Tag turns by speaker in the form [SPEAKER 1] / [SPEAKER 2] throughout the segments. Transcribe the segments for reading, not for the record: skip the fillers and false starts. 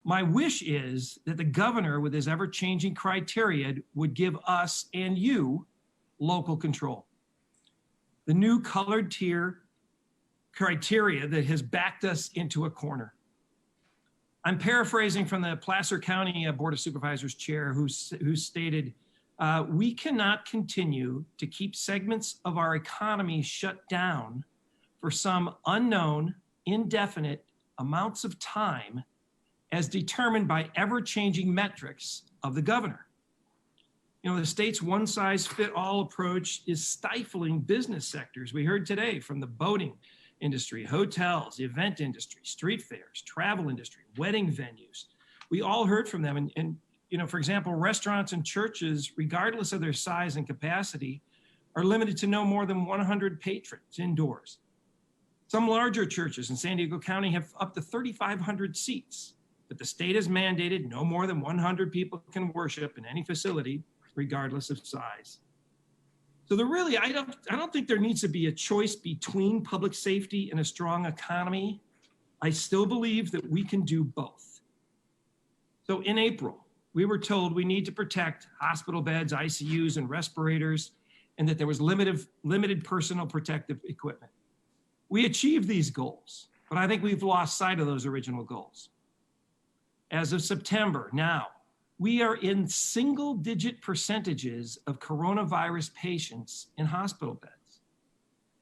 [SPEAKER 1] My wish is that the governor, with his ever-changing criteria, would give us and you local control. The new colored tier criteria that has backed us into a corner. I'm paraphrasing from the Placer County Board of Supervisors chair who stated, we cannot continue to keep segments of our economy shut down for some unknown, indefinite amounts of time as determined by ever-changing metrics of the governor. You know, the state's one-size-fit-all approach is stifling business sectors. We heard today from the boating industry, hotels, the event industry, street fairs, travel industry, wedding venues. We all heard from them. And you know, for example, restaurants and churches, regardless of their size and capacity, are limited to no more than 100 patrons indoors. Some larger churches in San Diego County have up to 3,500 seats, but the state has mandated no more than 100 people can worship in any facility, regardless of size. So I don't think there needs to be a choice between public safety and a strong economy. I still believe that we can do both. So in April, we were told we need to protect hospital beds, ICUs, and respirators, and that there was limited personal protective equipment. We achieved these goals, but I think we've lost sight of those original goals. As of September, now, we are in single-digit percentages of coronavirus patients in hospital beds.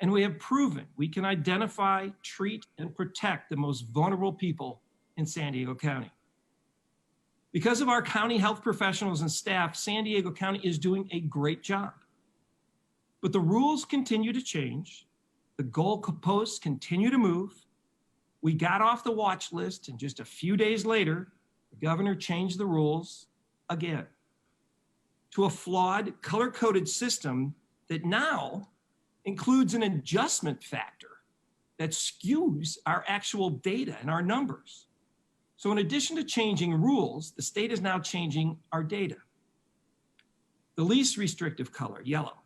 [SPEAKER 1] And we have proven we can identify, treat, and protect the most vulnerable people in San Diego County. Because of our county health professionals and staff, San Diego County is doing a great job. But the rules continue to change. The goalposts continue to move. We got off the watch list, and just a few days later, the governor changed the rules again to a flawed, color-coded system that now includes an adjustment factor that skews our actual data and our numbers. So in addition to changing rules, the state is now changing our data. The least restrictive color, yellow,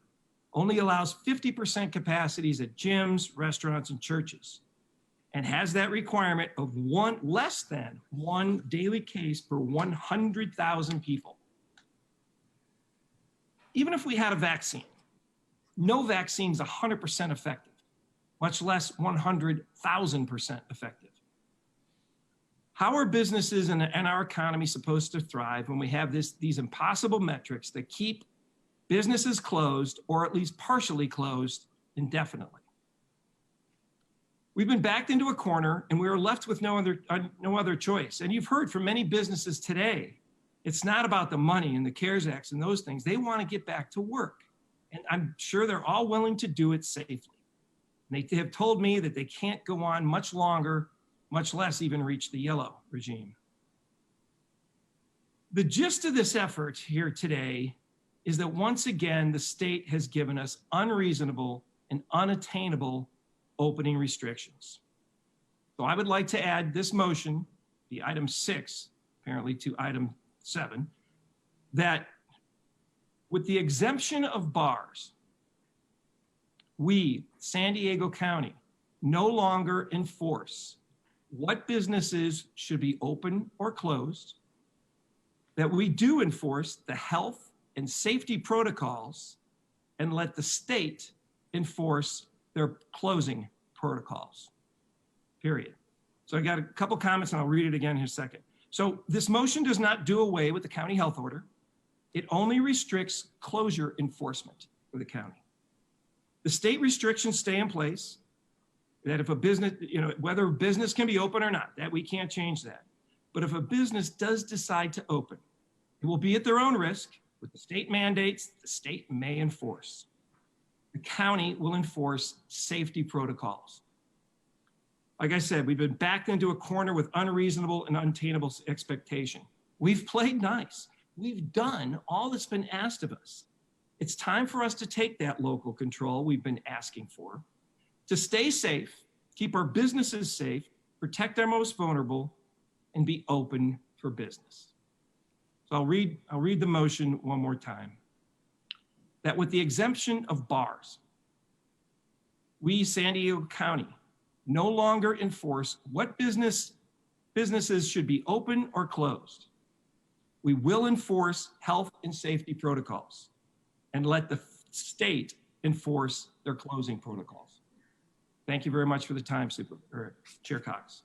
[SPEAKER 1] only allows 50% capacities at gyms, restaurants, and churches, and has that requirement of less than one daily case per 100,000 people. Even if we had a vaccine, no vaccine is 100% effective, much less 100,000% effective. How are businesses and our economy supposed to thrive when we have these impossible metrics that keep businesses closed, or at least partially closed, indefinitely? We've been backed into a corner, and we are left with no other choice. And you've heard from many businesses today, it's not about the money and the CARES Acts and those things. They want to get back to work. And I'm sure they're all willing to do it safely. And they have told me that they can't go on much longer, much less even reach the yellow regime. The gist of this effort here today is that once again, the state has given us unreasonable and unattainable opening restrictions. So I would like to add this motion, the item 6, apparently to item 7, that with the exemption of bars, we, San Diego County, no longer enforce what businesses should be open or closed, that we do enforce the health and safety protocols and let the state enforce their closing protocols, period. So I got a couple comments and I'll read it again in a second. So this motion does not do away with the county health order. It only restricts closure enforcement for the county. The state restrictions stay in place, that if a business, whether a business can be open or not, that we can't change that. But if a business does decide to open, it will be at their own risk. With the state mandates, the state may enforce. The county will enforce safety protocols. Like I said, we've been backed into a corner with unreasonable and unattainable expectation. We've played nice. We've done all that's been asked of us. It's time for us to take that local control we've been asking for, to stay safe, keep our businesses safe, protect our most vulnerable, and be open for business. So I'll read the motion one more time. That with the exemption of bars, we, San Diego County, no longer enforce what business businesses should be open or closed. We will enforce health and safety protocols and let the state enforce their closing protocols. Thank you very much for the time, Chair Cox.